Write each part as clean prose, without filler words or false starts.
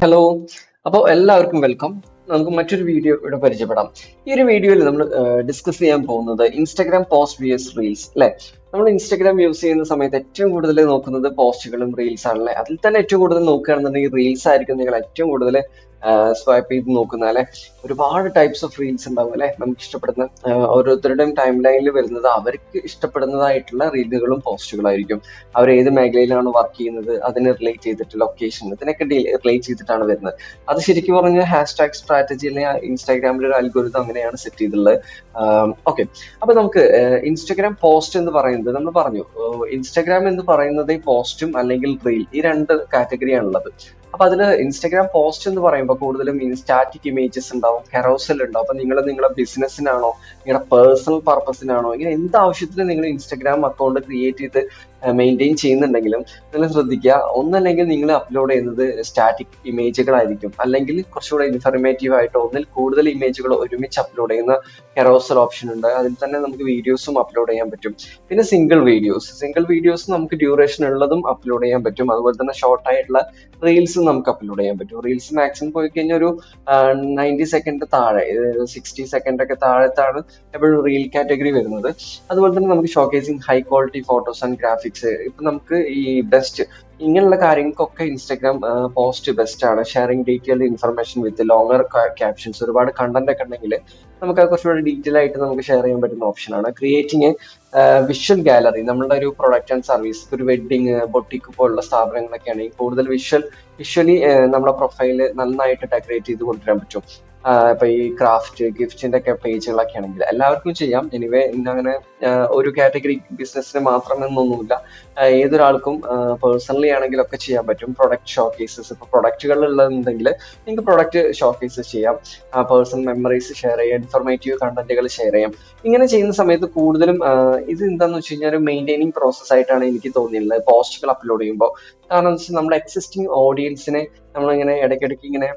Hello. അപ്പോൾ എല്ലാവർക്കും welcome. നമുക്ക് മറ്റൊരു വീഡിയോ ഇവിടെ പരിചയപ്പെടാം. ഈ ഒരു വീഡിയോയിൽ നമ്മൾ ഡിസ്കസ് ചെയ്യാൻ പോകുന്നത് ഇൻസ്റ്റാഗ്രാം പോസ്റ്റ് vs റീൽസ് അല്ലെ. നമ്മൾ ഇൻസ്റ്റാഗ്രാം യൂസ് ചെയ്യുന്ന സമയത്ത് ഏറ്റവും കൂടുതൽ നോക്കുന്നത് പോസ്റ്റുകളും റീൽസ് ആണല്ലേ. അതിൽ തന്നെ ഏറ്റവും കൂടുതൽ നോക്കുകയാണെന്നുണ്ടെങ്കിൽ റീൽസ് ആയിരിക്കും നിങ്ങൾ ഏറ്റവും കൂടുതൽ സ്വൈപ്പ് ചെയ്ത് നോക്കുന്ന അല്ലെ. ഒരുപാട് ടൈപ്സ് ഓഫ് റീൽസ് ഉണ്ടാവും അല്ലെ. നമുക്ക് ഇഷ്ടപ്പെടുന്ന ഓരോരുത്തരുടെയും ടൈം ലൈനിൽ വരുന്നത് അവർക്ക് ഇഷ്ടപ്പെടുന്നതായിട്ടുള്ള റീലുകളും പോസ്റ്റുകളായിരിക്കും. അവർ ഏത് മേഖലയിലാണ് വർക്ക് ചെയ്യുന്നത് അതിന് റിലേറ്റ് ചെയ്തിട്ട് ലൊക്കേഷൻ ഇതിനൊക്കെ റിലേറ്റ് ചെയ്തിട്ടാണ് വരുന്നത്. അത് ശരിക്കും പറഞ്ഞാൽ ഹാഷ്ടാഗ് സ്ട്രാറ്റജി അല്ലെങ്കിൽ ഇൻസ്റ്റാഗ്രാമിൽ ഒരു അൽഗോരിതം അങ്ങനെയാണ് സെറ്റ് ചെയ്തിട്ടുള്ളത്. ഓക്കെ, അപ്പൊ നമുക്ക് ഇൻസ്റ്റാഗ്രാം പോസ്റ്റ് എന്ന് പറയുന്നത് നമ്മൾ പറഞ്ഞു, ഇൻസ്റ്റാഗ്രാം എന്ന് പറയുന്നത് പോസ്റ്റും അല്ലെങ്കിൽ റീൽ ഈ രണ്ട് കാറ്റഗറിയാണുള്ളത്. അപ്പൊ അതിൽ ഇൻസ്റ്റാഗ്രാം പോസ്റ്റ് എന്ന് പറയുമ്പോൾ കൂടുതലും സ്റ്റാറ്റിക് ഇമേജസ് ഉണ്ടാവും, കെറോസൽ ഉണ്ടാവും. അപ്പൊ നിങ്ങൾ നിങ്ങളുടെ ബിസിനസ്സിനാണോ നിങ്ങളുടെ പേഴ്സണൽ പർപ്പസിനാണോ ഇങ്ങനെ എന്ത് ആവശ്യത്തിന് നിങ്ങൾ ഇൻസ്റ്റാഗ്രാം അക്കൗണ്ട് ക്രിയേറ്റ് ചെയ്ത് മെയിൻറ്റെയിൻ ചെയ്യുന്നുണ്ടെങ്കിലും നിങ്ങൾ ശ്രദ്ധിക്കുക, ഒന്നല്ലെങ്കിൽ നിങ്ങൾ അപ്ലോഡ് ചെയ്യുന്നത് സ്റ്റാറ്റിക് ഇമേജുകളായിരിക്കും, അല്ലെങ്കിൽ കുറച്ചുകൂടെ ഇൻഫർമേറ്റീവ് ആയിട്ട് ഒന്നിൽ കൂടുതൽ ഇമേജുകൾ ഒരുമിച്ച് അപ്ലോഡ് ചെയ്യുന്ന കെറോസൽ ഓപ്ഷൻ ഉണ്ട്. അതിൽ തന്നെ നമുക്ക് വീഡിയോസും അപ്ലോഡ് ചെയ്യാൻ പറ്റും. പിന്നെ സിംഗിൾ വീഡിയോസ് നമുക്ക് ഡ്യൂറേഷൻ ഉള്ളതും അപ്ലോഡ് ചെയ്യാൻ പറ്റും. അതുപോലെ തന്നെ ഷോർട്ട് ആയിട്ടുള്ള റീൽസ് നമുക്ക് അപ്ലോഡ് ചെയ്യാൻ പറ്റും. റീൽസ് മാക്സിമം പോയി കഴിഞ്ഞാൽ ഒരു 90 സെക്കൻഡ് താഴെ, 60 സെക്കൻഡ് ഒക്കെ താഴത്താണ് എപ്പോഴും റീൽ കാറ്റഗറി വരുന്നത്. അതുപോലെ തന്നെ നമുക്ക് showcasing high quality photos and graphics. ഇപ്പൊ നമുക്ക് ഈ ബെസ്റ്റ് ഇങ്ങനെയുള്ള കാര്യങ്ങൾക്കൊക്കെ ഇൻസ്റ്റാഗ്രാം പോസ്റ്റ് ബെസ്റ്റ് ആണ്. Sharing detailed information with longer captions, ഒരുപാട് കണ്ടന്റ് ഒക്കെ ഉണ്ടെങ്കിൽ നമുക്ക് അത് കുറച്ചുകൂടി ഡീറ്റെയിൽ ആയിട്ട് നമുക്ക് ഷെയർ ചെയ്യാൻ പറ്റുന്ന ഓപ്ഷനാണ്. ക്രിയേറ്റിംഗ് വിഷ്വൽ ഗാലറി, നമ്മളുടെ ഒരു പ്രൊഡക്റ്റ് ആൻഡ് സർവീസ്, ഒരു വെഡിങ് ബൊട്ടിക്ക് പോലുള്ള സ്ഥാപനങ്ങളൊക്കെ ആണെങ്കിൽ കൂടുതൽ വിഷ്വലി നമ്മുടെ പ്രൊഫൈല് നന്നായിട്ട് ഡെക്കറേറ്റ് ചെയ്ത് കൊണ്ടുവരാൻ പറ്റും. ഇപ്പൊ ഈ ക്രാഫ്റ്റ് ഗിഫ്റ്റിന്റെ ഒക്കെ പേജുകളൊക്കെ ആണെങ്കിൽ എല്ലാവർക്കും ചെയ്യാം. എനിവേ ഇന്നങ്ങനെ ഒരു കാറ്റഗറി ബിസിനസ്സിന് മാത്രമെന്നൊന്നുമില്ല, ഏതൊരാൾക്കും പേഴ്സണലി ആണെങ്കിലും ഒക്കെ ചെയ്യാൻ പറ്റും. പ്രൊഡക്റ്റ് ഷോക്കേസസ്, ഇപ്പൊ പ്രൊഡക്റ്റുകൾ ഉള്ളതുണ്ടെങ്കിൽ നിങ്ങൾക്ക് പ്രൊഡക്റ്റ് ഷോക്കേസസ് ചെയ്യാം, പേഴ്സണൽ മെമ്മറീസ് ഷെയർ ചെയ്യാം, ഇൻഫോർമേറ്റീവ് കണ്ടന്റുകൾ ഷെയർ ചെയ്യാം. ഇങ്ങനെ ചെയ്യുന്ന സമയത്ത് കൂടുതലും ഇത് എന്താന്ന് വെച്ച് കഴിഞ്ഞാൽ ഒരു മെയിൻറ്റെയിനിങ് പ്രോസസ് ആയിട്ടാണ് എനിക്ക് തോന്നിയിട്ടുള്ളത് പോസ്റ്റുകൾ അപ്ലോഡ് ചെയ്യുമ്പോൾ. കാരണം എന്താ വെച്ചാൽ നമ്മുടെ എക്സിസ്റ്റിംഗ് ഓഡിയൻസിനെ നമ്മളിങ്ങനെ ഇടയ്ക്കിടയ്ക്ക് ഇങ്ങനെ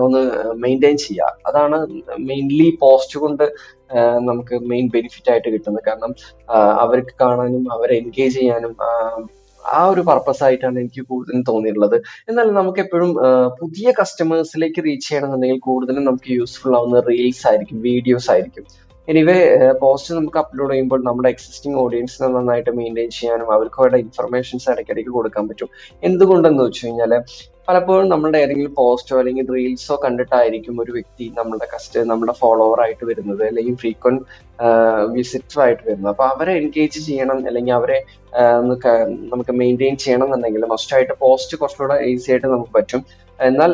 ഒന്ന് മെയിൻറ്റെയിൻ ചെയ്യുക. അതാണ് മെയിൻലി പോസ്റ്റ് കൊണ്ട് നമുക്ക് മെയിൻ ബെനിഫിറ്റ് ആയിട്ട് കിട്ടുന്നത്. കാരണം അവർക്ക് കാണാനും അവരെ എൻഗേജ് ചെയ്യാനും ആ ഒരു പർപ്പസ് ആയിട്ടാണ് എനിക്ക് കൂടുതലും തോന്നിയിട്ടുള്ളത്. എന്നാൽ നമുക്ക് എപ്പോഴും പുതിയ കസ്റ്റമേഴ്സിലേക്ക് റീച്ച് ചെയ്യണമെന്നുണ്ടെങ്കിൽ കൂടുതലും നമുക്ക് യൂസ്ഫുൾ ആവുന്ന റീൽസ് ആയിരിക്കും, വീഡിയോസ് ആയിരിക്കും. എനിവേ പോസ്റ്റ് നമുക്ക് അപ്ലോഡ് ചെയ്യുമ്പോൾ നമ്മുടെ എക്സിസ്റ്റിംഗ് ഓഡിയൻസിനെ നന്നായിട്ട് മെയിൻറ്റെയിൻ ചെയ്യാനും അവർക്ക് വേണ്ട ഇൻഫർമേഷൻസ് ഇടയ്ക്കിടയ്ക്ക് കൊടുക്കാൻ പറ്റും. എന്തുകൊണ്ടെന്ന് വെച്ച് കഴിഞ്ഞാൽ പലപ്പോഴും നമ്മളുടെ ഏതെങ്കിലും പോസ്റ്റോ അല്ലെങ്കിൽ റീൽസോ കണ്ടിട്ടായിരിക്കും ഒരു വ്യക്തി നമ്മുടെ ഫോളോവർ ആയിട്ട് വരുന്നത്, അല്ലെങ്കിൽ ഫ്രീക്വന്റ് വിസിറ്റർ ആയിട്ട് വരുന്നത്. അപ്പൊ അവരെ എൻഗേജ് ചെയ്യണം അല്ലെങ്കിൽ അവരെ നമുക്ക് മെയിൻറ്റെയിൻ ചെയ്യണം എന്നുണ്ടെങ്കിൽ മസ്റ്റായിട്ട് പോസ്റ്റ് കുറച്ചുകൂടെ ഈസി ആയിട്ട് നമുക്ക് പറ്റും. എന്നാൽ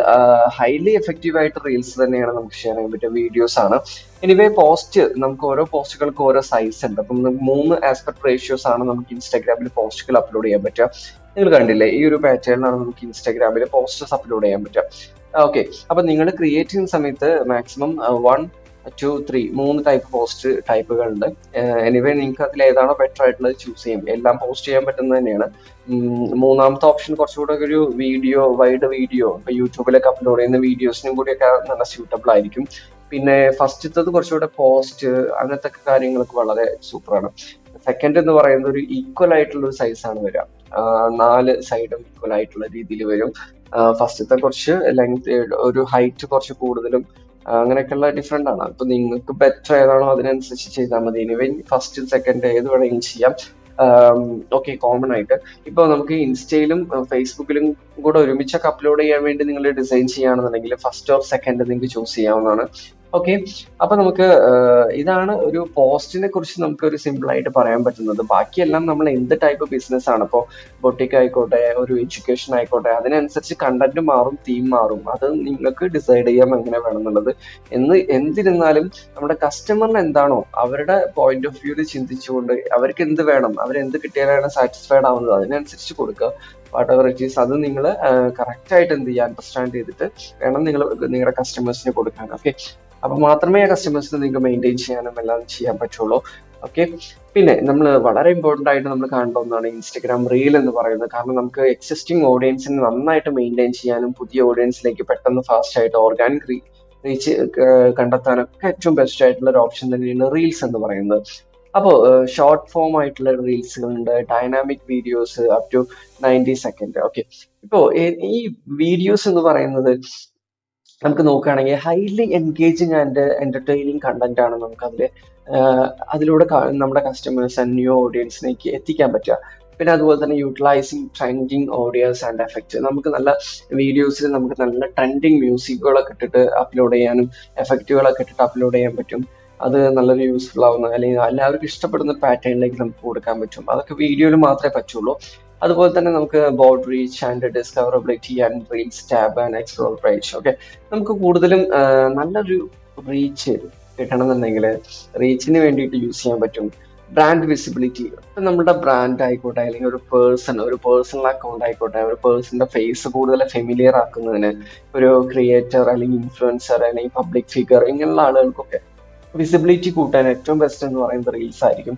ഹൈലി എഫക്റ്റീവ് ആയിട്ട് റീൽസ് തന്നെയാണ് നമുക്ക് ഷെയർ ചെയ്യാൻ പറ്റിയ വീഡിയോസ് ആണ്. എനിവേ പോസ്റ്റ് നമുക്ക് ഓരോ പോസ്റ്റുകൾക്ക് ഓരോ സൈസ് ഉണ്ട്. അപ്പം 3 ആസ്പെക്ട് റേഷ്യോസ് ആണ് നമുക്ക് ഇൻസ്റ്റാഗ്രാമിൽ പോസ്റ്റുകൾ അപ്ലോഡ് ചെയ്യാൻ പറ്റുക. നിങ്ങൾ കണ്ടില്ലേ, ഈ ഒരു പാറ്റേണിലാണ് നമുക്ക് ഇൻസ്റ്റാഗ്രാമിൽ പോസ്റ്റേഴ്സ് അപ്ലോഡ് ചെയ്യാൻ പറ്റുക. ഓക്കെ, അപ്പൊ നിങ്ങൾ ക്രിയേറ്റ് ചെയ്യുന്ന സമയത്ത് മാക്സിമം 1, 2, 3 3 ടൈപ്പ് പോസ്റ്റ് ടൈപ്പുകളുണ്ട്. എനിവേ നിങ്ങൾക്ക് അതിൽ ഏതാണോ ബെറ്റർ ആയിട്ടുള്ളത് ചൂസ് ചെയ്യും. എല്ലാം പോസ്റ്റ് ചെയ്യാൻ പറ്റുന്നത് തന്നെയാണ്. മൂന്നാമത്തെ ഓപ്ഷൻ കുറച്ചുകൂടെ ഒരു വൈഡ് വീഡിയോ, ഇപ്പൊ യൂട്യൂബിലൊക്കെ അപ്ലോഡ് ചെയ്യുന്ന വീഡിയോസിനും കൂടിയൊക്കെ നല്ല സ്യൂട്ടബിൾ ആയിരിക്കും. പിന്നെ ഫസ്റ്റത്തത് കുറച്ചുകൂടെ പോസ്റ്റ് അങ്ങനത്തെ കാര്യങ്ങളൊക്കെ വളരെ സൂപ്പറാണ്. സെക്കൻഡ് എന്ന് പറയുന്നത് ഒരു ഈക്വൽ ആയിട്ടുള്ള ഒരു സൈസാണ് വരിക, 4 സൈഡും ഈക്വൽ ആയിട്ടുള്ള രീതിയിൽ വരും. ഫസ്റ്റത്തെ കുറച്ച് ലെങ്ത്, ഒരു ഹൈറ്റ് കുറച്ച് കൂടുതലും, അങ്ങനെയൊക്കെയുള്ള ഡിഫറെന്റ് ആണ്. അപ്പൊ നിങ്ങൾക്ക് ബെറ്റർ ഏതാണോ അതിനനുസരിച്ച് ചെയ്താൽ മതി. എനിവേ ഫസ്റ്റ് സെക്കൻഡ് ഏത് വേണമെങ്കിലും ചെയ്യാം. ഓക്കെ, കോമൺ ആയിട്ട് ഇപ്പൊ നമുക്ക് ഇൻസ്റ്റയിലും ഫേസ്ബുക്കിലും കൂടെ ഒരുമിച്ചൊക്കെ അപ്ലോഡ് ചെയ്യാൻ വേണ്ടി നിങ്ങൾ ഡിസൈൻ ചെയ്യുകയാണെന്നുണ്ടെങ്കിൽ ഫസ്റ്റ് ഓർ സെക്കൻഡ് നിങ്ങൾക്ക് ചൂസ് ചെയ്യാവുന്നതാണ്. ഓക്കെ, അപ്പൊ നമുക്ക് ഇതാണ് ഒരു പോസ്റ്റിനെ കുറിച്ച് നമുക്ക് ഒരു സിമ്പിൾ ആയിട്ട് പറയാൻ പറ്റുന്നത്. ബാക്കിയെല്ലാം നമ്മൾ എന്ത് ടൈപ്പ് ബിസിനസ് ആണ്, ഇപ്പോൾ ബൊട്ടിക് ആയിക്കോട്ടെ, ഒരു എഡ്യൂക്കേഷൻ ആയിക്കോട്ടെ, അതിനനുസരിച്ച് കണ്ടന്റ് മാറും, തീം മാറും. അത് നിങ്ങൾക്ക് ഡിസൈഡ് ചെയ്യാം എങ്ങനെ വേണം എന്നുള്ളത്. എന്തിരുന്നാലും നമ്മുടെ കസ്റ്റമറിന് എന്താണോ അവരുടെ പോയിന്റ് ഓഫ് വ്യൂവിൽ ചിന്തിച്ചുകൊണ്ട് അവർക്ക് എന്ത് വേണം, അവരെന്ത് കിട്ടിയാലാണ് സാറ്റിസ്ഫൈഡ് ആവുന്നത് അതിനനുസരിച്ച് കൊടുക്കുക. വാട്ട് എവർ ഇറ്റ് ഈസ്, അത് നിങ്ങൾ കറക്റ്റ് ആയിട്ട് എന്ത് ചെയ്യുക, അണ്ടർസ്റ്റാൻഡ് ചെയ്തിട്ട് വേണം നിങ്ങൾ നിങ്ങളുടെ കസ്റ്റമേഴ്സിന് കൊടുക്കാൻ. ഓക്കെ, അപ്പൊ മാത്രമേ ആ കസ്റ്റമേഴ്സിനെ നിങ്ങൾക്ക് മെയിൻറ്റെയിൻ ചെയ്യാനും എല്ലാം ചെയ്യാൻ പറ്റുള്ളൂ. ഓക്കെ, പിന്നെ നമ്മൾ വളരെ ഇമ്പോർട്ടന്റ് ആയിട്ട് നമ്മൾ കാണേണ്ട ഒന്നാണ് ഇൻസ്റ്റഗ്രാം റീൽ എന്ന് പറയുന്നത്. കാരണം നമുക്ക് എക്സിസ്റ്റിംഗ് ഓഡിയൻസിനെ നന്നായിട്ട് മെയിൻറ്റെയിൻ ചെയ്യാനും പുതിയ ഓഡിയൻസിലേക്ക് പെട്ടെന്ന് ഫാസ്റ്റ് ആയിട്ട് ഓർഗാനിക് റീച്ച് കണ്ടെത്താനൊക്കെ ഏറ്റവും ബെസ്റ്റ് ആയിട്ടുള്ള ഒരു ഓപ്ഷൻ തന്നെയാണ് റീൽസ് എന്ന് പറയുന്നത്. അപ്പോൾ ഷോർട്ട് ഫോം ആയിട്ടുള്ള റീൽസുകളുണ്ട്, dynamic videos up to 90 second. Okay, ഇപ്പോ ഈ വീഡിയോസ് എന്ന് പറയുന്നത് നമുക്ക് നോക്കുകയാണെങ്കിൽ highly engaging and entertaining content ആണ് നമുക്ക് അതിലൂടെ നമ്മുടെ കസ്റ്റമേഴ്സ് ആൻഡ് ന്യൂ ഓഡിയൻസിലേക്ക് എത്തിക്കാൻ പറ്റുക. പിന്നെ അതുപോലെ തന്നെ utilising trending audios and effect, നമുക്ക് നല്ല വീഡിയോസിൽ നമുക്ക് നല്ല ട്രെൻഡിങ് മ്യൂസിക്കുകളൊക്കെ ഇട്ടിട്ട് അപ്ലോഡ് ചെയ്യാനും എഫക്റ്റുകളൊക്കെ ഇട്ടിട്ട് അപ്ലോഡ് ചെയ്യാൻ പറ്റും. അത് നല്ലൊരു യൂസ്ഫുൾ ആവുന്ന അല്ലെങ്കിൽ എല്ലാവർക്കും ഇഷ്ടപ്പെടുന്ന പാറ്റേണിലേക്ക് നമുക്ക് കൊടുക്കാൻ പറ്റും. അതൊക്കെ വീഡിയോയിൽ മാത്രമേ പറ്റുള്ളൂ. അതുപോലെ തന്നെ നമുക്ക് broad reach and discoverability and reels tab and explore reach. Okay, നമുക്ക് കൂടുതലും നല്ലൊരു റീച്ച് കിട്ടണമെന്നുണ്ടെങ്കിൽ റീച്ചിന് വേണ്ടിയിട്ട് യൂസ് ചെയ്യാൻ പറ്റും ബ്രാൻഡ് വിസിബിലിറ്റി. നമ്മുടെ ബ്രാൻഡ് ആയിക്കോട്ടെ, അല്ലെങ്കിൽ ഒരു പേഴ്സണൽ അക്കൗണ്ട് ആയിക്കോട്ടെ, ഒരു പേഴ്സണിന്റെ ഫേസ് കൂടുതൽ ഫെമിലിയർ ആക്കുന്നതിന് ഒരു ക്രിയേറ്റർ അല്ലെങ്കിൽ ഇൻഫ്ലുവൻസർ അല്ലെങ്കിൽ പബ്ലിക് ഫിഗർ ഇങ്ങനെയുള്ള ആളുകൾക്കൊക്കെ വിസിബിലിറ്റി കൂട്ടാൻ ഏറ്റവും ബെസ്റ്റ് എന്ന് പറയുന്നത് റീൽസ് ആയിരിക്കും.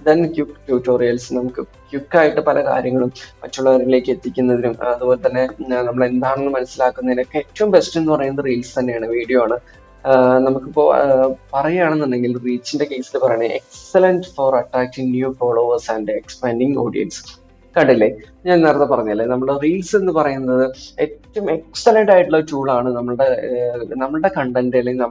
ദെൻ ക്യുക്ക് ട്യൂട്ടോറിയൽസ്, നമുക്ക് ക്യുക്കായിട്ട് പല കാര്യങ്ങളും മറ്റുള്ളവരിലേക്ക് എത്തിക്കുന്നതിനും അതുപോലെ തന്നെ നമ്മൾ എന്താണെന്ന് മനസ്സിലാക്കുന്നതിനൊക്കെ ഏറ്റവും ബെസ്റ്റ് എന്ന് പറയുന്നത് റീൽസ് തന്നെയാണ്, വീഡിയോ ആണ്. നമുക്കിപ്പോ പറയുകയാണെന്നുണ്ടെങ്കിൽ റീച്ചിന്റെ കേസിൽ പറയണേ excellent for attracting new followers and expanding audience. കണ്ടില്ലേ, ഞാൻ നേരത്തെ പറഞ്ഞല്ലേ, നമ്മുടെ റീൽസ് എന്ന് പറയുന്നത് ഏറ്റവും എക്സലന്റ് ആയിട്ടുള്ള ടൂളാണ്. നമ്മളുടെ കണ്ടന്റ് അല്ലെങ്കിൽ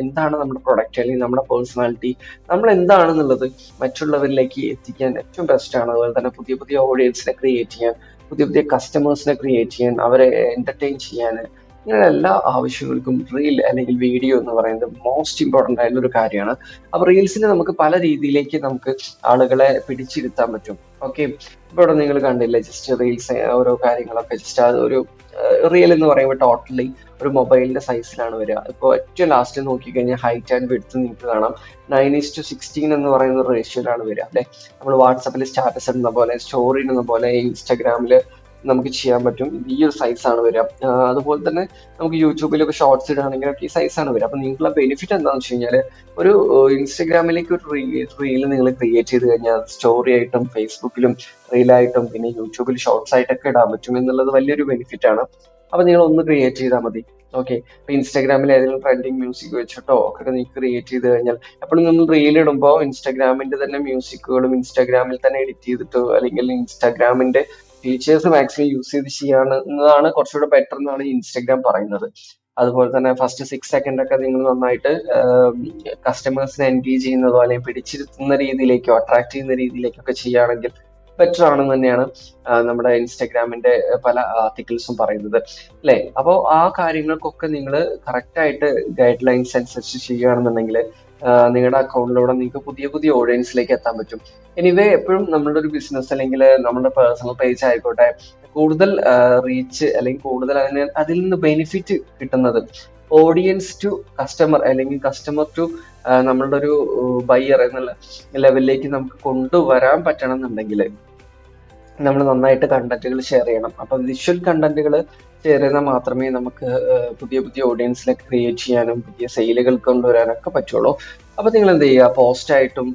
എന്താണ് നമ്മുടെ പ്രൊഡക്റ്റ് അല്ലെങ്കിൽ നമ്മുടെ പേഴ്സണാലിറ്റി, നമ്മൾ എന്താണെന്നുള്ളത് മറ്റുള്ളവരിലേക്ക് എത്തിക്കാൻ ഏറ്റവും ബെസ്റ്റ് ആണ്. അതുപോലെ തന്നെ പുതിയ പുതിയ ഓഡിയൻസിനെ ക്രിയേറ്റ് ചെയ്യാൻ, പുതിയ പുതിയ കസ്റ്റമേഴ്സിനെ ക്രിയേറ്റ് ചെയ്യാൻ, അവരെ എന്റർടൈൻ ചെയ്യാൻ, ഇങ്ങനെ എല്ലാ ആവശ്യങ്ങൾക്കും റീൽ അല്ലെങ്കിൽ വീഡിയോ എന്ന് പറയുന്നത് മോസ്റ്റ് ഇമ്പോർട്ടൻ്റ് ആയിട്ടുള്ള ഒരു കാര്യമാണ്. അപ്പൊ റീൽസിന് നമുക്ക് പല രീതിയിലേക്ക് നമുക്ക് ആളുകളെ പിടിച്ചിരുത്താൻ പറ്റും. ഓക്കെ, ഇപ്പൊ ഇവിടെ നിങ്ങൾ കണ്ടില്ലേ, ജസ്റ്റ് റീൽസ് ഓരോ കാര്യങ്ങളൊക്കെ ജസ്റ്റ് ഒരു റിയൽ എന്ന് പറയുമ്പോൾ ടോട്ടലി ഒരു മൊബൈലിന്റെ സൈസിലാണ് വരിക. ഇപ്പോൾ ഏറ്റവും ലാസ്റ്റ് നോക്കിക്കഴിഞ്ഞാൽ ഹൈറ്റ് ആൻഡ് വിഡ്ത്ത് നിങ്ങൾക്ക് കാണാം 9:16 എന്ന് പറയുന്ന റേഷ്യോയിലാണ് വരിക അല്ലെ. നമ്മൾ വാട്സാപ്പിൽ സ്റ്റാറ്റസ് ഇടുന്ന പോലെ, സ്റ്റോറി ഇടുന്ന പോലെ, ഇൻസ്റ്റാഗ്രാമിൽ നമുക്ക് ചെയ്യാൻ പറ്റും. ഈ ഒരു സൈസാണ് വരിക. അതുപോലെ തന്നെ നമുക്ക് യൂട്യൂബിലൊക്കെ ഷോർട്സ് ഇടുകയാണെങ്കിൽ ഈ സൈസാണ് വരിക. അപ്പൊ നിങ്ങൾക്കുള്ള ബെനിഫിറ്റ് എന്താണെന്ന് വെച്ച് കഴിഞ്ഞാൽ ഒരു ഇൻസ്റ്റഗ്രാമിലേക്ക് ഒരു റീൽ നിങ്ങൾ ക്രിയേറ്റ് ചെയ്ത് കഴിഞ്ഞാൽ സ്റ്റോറി ആയിട്ടും ഫേസ്ബുക്കിലും റീലായിട്ടും പിന്നെ യൂട്യൂബിൽ ഷോർട്സ് ആയിട്ടൊക്കെ ഇടാൻ പറ്റും എന്നുള്ളത് വലിയൊരു ബെനിഫിറ്റ് ആണ്. അപ്പൊ നിങ്ങൾ ഒന്ന് ക്രിയേറ്റ് ചെയ്താൽ മതി. ഓക്കെ, ഇപ്പൊ ഇൻസ്റ്റാഗ്രാമിൽ ഏതെങ്കിലും ട്രെൻഡിങ് മ്യൂസിക് വെച്ചിട്ടോ ഒക്കെ നിങ്ങൾക്ക് ക്രിയേറ്റ് ചെയ്ത് കഴിഞ്ഞാൽ എപ്പോഴും നമ്മൾ റീൽ ഇടുമ്പോൾ ഇൻസ്റ്റാഗ്രാമിന്റെ തന്നെ മ്യൂസിക്കുകളും ഇൻസ്റ്റാഗ്രാമിൽ തന്നെ എഡിറ്റ് ചെയ്തിട്ടോ അല്ലെങ്കിൽ ഇൻസ്റ്റാഗ്രാമിന്റെ ഫീച്ചേഴ്സ് മാക്സിമം യൂസ് ചെയ്ത് ചെയ്യാവുന്നതാണ് കുറച്ചുകൂടെ ബെറ്റർ എന്നാണ് ഇൻസ്റ്റാഗ്രാം പറയുന്നത്. അതുപോലെ തന്നെ ഫസ്റ്റ് 6 സെക്കൻഡ് ഒക്കെ നിങ്ങൾ നന്നായിട്ട് കസ്റ്റമേഴ്സിനെ എൻഗേജ് ചെയ്യുന്നതോ അല്ലെങ്കിൽ പിടിച്ചിരുത്തുന്ന രീതിയിലേക്കോ അട്രാക്ട് ചെയ്യുന്ന രീതിയിലേക്കൊക്കെ ചെയ്യുകയാണെങ്കിൽ ബെറ്റർ ആണെന്ന് തന്നെയാണ് നമ്മുടെ ഇൻസ്റ്റാഗ്രാമിന്റെ പല ആർട്ടിക്കിൾസും പറയുന്നത് അല്ലെ. അപ്പോൾ ആ കാര്യങ്ങൾക്കൊക്കെ നിങ്ങൾ കറക്റ്റ് ആയിട്ട് ഗൈഡ് ലൈൻസ് അനുസരിച്ച് ചെയ്യുകയാണെന്നുണ്ടെങ്കിൽ നിങ്ങളുടെ അക്കൗണ്ടിലൂടെ നിങ്ങൾക്ക് പുതിയ പുതിയ ഓഡിയൻസിലേക്ക് എത്താൻ പറ്റും. എനിവേ എപ്പോഴും നമ്മളുടെ ഒരു ബിസിനസ് അല്ലെങ്കിൽ നമ്മുടെ പേഴ്സണൽ പേജ് ആയിക്കോട്ടെ കൂടുതൽ റീച്ച് അല്ലെങ്കിൽ കൂടുതൽ അതിൽ നിന്ന് ബെനിഫിറ്റ് കിട്ടുന്നത് ഓഡിയൻസ് ടു കസ്റ്റമർ അല്ലെങ്കിൽ കസ്റ്റമർ ടു നമ്മളുടെ ഒരു ബയ്യർ എന്നുള്ള ലെവലിലേക്ക് നമുക്ക് കൊണ്ടുവരാൻ പറ്റണം എന്നുണ്ടെങ്കിൽ നമ്മൾ നന്നായിട്ട് കണ്ടന്റുകൾ ഷെയർ ചെയ്യണം. അപ്പൊ വിഷ്വൽ കണ്ടന്റുകൾ ഷെയർ ചെയ്താൽ മാത്രമേ നമുക്ക് പുതിയ പുതിയ ഓഡിയൻസിനെ ക്രിയേറ്റ് ചെയ്യാനും പുതിയ സെയിലുകൾ കൊണ്ടുവരാനൊക്കെ പറ്റുള്ളൂ. അപ്പൊ നിങ്ങൾ എന്ത് ചെയ്യുക, പോസ്റ്റ് ആയിട്ടും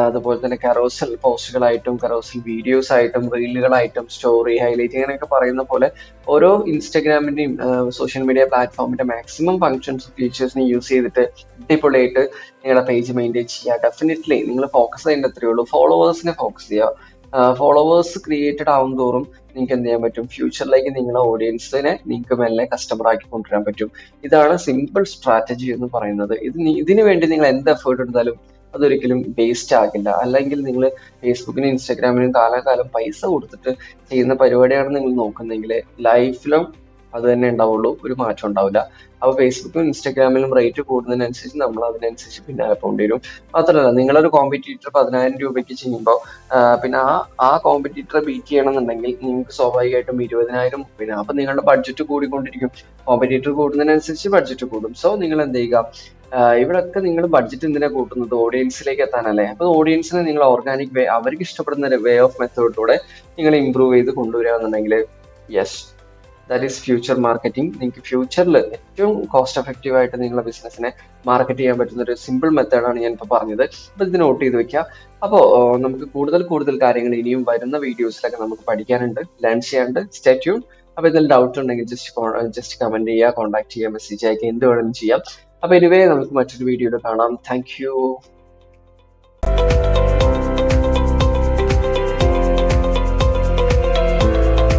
അതുപോലെ തന്നെ കറോസൽ പോസ്റ്റുകളായിട്ടും കറോസൽ വീഡിയോസ് ആയിട്ടും റീലുകളായിട്ടും സ്റ്റോറി ഹൈലൈറ്റ് ഇങ്ങനെയൊക്കെ പറയുന്ന പോലെ ഓരോ ഇൻസ്റ്റാഗ്രാമിന്റെയും സോഷ്യൽ മീഡിയ പ്ലാറ്റ്ഫോമിന്റെ മാക്സിമം ഫങ്ഷൻസ് ഫീച്ചേഴ്സിനെ യൂസ് ചെയ്തിട്ട് അടിപൊളിയായിട്ട് നിങ്ങളുടെ പേജ് മെയിൻറ്റെയിൻ ചെയ്യുക. ഡെഫിനറ്റ്ലി നിങ്ങൾ ഫോക്കസ് ചെയ്യേണ്ട അത്രയേ ഉള്ളൂ, ഫോളോവേഴ്സിനെ ഫോക്കസ് ചെയ്യുക. ഫോളോവേഴ്സ് ക്രിയേറ്റഡ് ആവും തോറും നിങ്ങൾക്ക് എന്ത് ചെയ്യാൻ പറ്റും, ഫ്യൂച്ചറിലേക്ക് നിങ്ങളുടെ ഓഡിയൻസിനെ നിങ്ങൾക്ക് മെല്ലെ കസ്റ്റമർ ആക്കി കൊണ്ടുവരാൻ പറ്റും. ഇതാണ് സിമ്പിൾ സ്ട്രാറ്റജി എന്ന് പറയുന്നത്. ഇതിനു വേണ്ടി നിങ്ങൾ എന്ത് എഫേർട്ട് എടുത്താലും അതൊരിക്കലും വേസ്റ്റ് ആകില്ല. അല്ലെങ്കിൽ നിങ്ങൾ ഫേസ്ബുക്കിനും ഇൻസ്റ്റാഗ്രാമിനും കാലാകാലം പൈസ കൊടുത്തിട്ട് ചെയ്യുന്ന പരിപാടിയാണ് നിങ്ങൾ നോക്കുന്നെങ്കിൽ ലൈഫിലും അത് തന്നെ ഉണ്ടാവുള്ളൂ, ഒരു മാറ്റം ഉണ്ടാവില്ല. അപ്പൊ ഫേസ്ബുക്കും ഇൻസ്റ്റാഗ്രാമിലും റേറ്റ് കൂടുന്നതിനനുസരിച്ച് നമ്മൾ അതിനനുസരിച്ച് പിന്നാലെ പോകേണ്ടി വരും. മാത്രമല്ല നിങ്ങളൊരു കോമ്പറ്റീറ്റർ 10,000 രൂപയ്ക്ക് ചെയ്യുമ്പോൾ പിന്നെ ആ കോമ്പറ്റീറ്ററെ ബീറ്റ് ചെയ്യണമെന്നുണ്ടെങ്കിൽ നിങ്ങൾക്ക് സ്വാഭാവികമായിട്ടും 20,000 30,000. അപ്പൊ നിങ്ങളുടെ ബഡ്ജറ്റ് കൂടിക്കൊണ്ടിരിക്കും. കോമ്പറ്റീറ്റർ കൂടുന്നതിനനുസരിച്ച് ബഡ്ജറ്റ് കൂടും. സോ നിങ്ങൾ എന്ത് ചെയ്യുക, ഇവിടെയൊക്കെ നിങ്ങൾ ബഡ്ജറ്റ് എന്തിനാ കൂട്ടുന്നത്, ഓഡിയൻസിലേക്ക് എത്താനല്ലേ. അപ്പൊ ഓഡിയൻസിനെ നിങ്ങൾ ഓർഗാനിക് വേ, അവർക്ക് ഇഷ്ടപ്പെടുന്ന വേ ഓഫ് മെത്തേഡിലൂടെ നിങ്ങൾ ഇമ്പ്രൂവ് ചെയ്ത് കൊണ്ടുവരികയാണെന്നുണ്ടെങ്കിൽ yes, that is future marketing. നിങ്ങൾക്ക് ഫ്യൂച്ചറിൽ ഏറ്റവും കോസ്റ്റ് എഫക്റ്റീവ് ആയിട്ട് നിങ്ങളുടെ ബിസിനസ്സിനെ മാർക്കറ്റ് ചെയ്യാൻ പറ്റുന്ന ഒരു സിമ്പിൾ മെത്തേഡാണ് ഞാൻ ഇപ്പോൾ പറഞ്ഞത്. അപ്പൊ ഇത് നോട്ട് ചെയ്ത് വെക്കുക. അപ്പോൾ നമുക്ക് കൂടുതൽ കാര്യങ്ങൾ ഇനിയും വരുന്ന വീഡിയോസിലൊക്കെ നമുക്ക് പഠിക്കാനുണ്ട്, ലേൺ ചെയ്യാനുണ്ട്. Stay tune. അപ്പൊ ഇതിൽ ഡൗട്ട് ഉണ്ടെങ്കിൽ ജസ്റ്റ് കമന്റ് ചെയ്യുക, കോൺടാക്ട് ചെയ്യുക, മെസ്സേജ് അയക്കുക, എന്ത് വേണമെങ്കിലും ചെയ്യാം. അപ്പൊ എനിവേ നമുക്ക് മറ്റൊരു വീഡിയോയിൽ കാണാം. Thank you.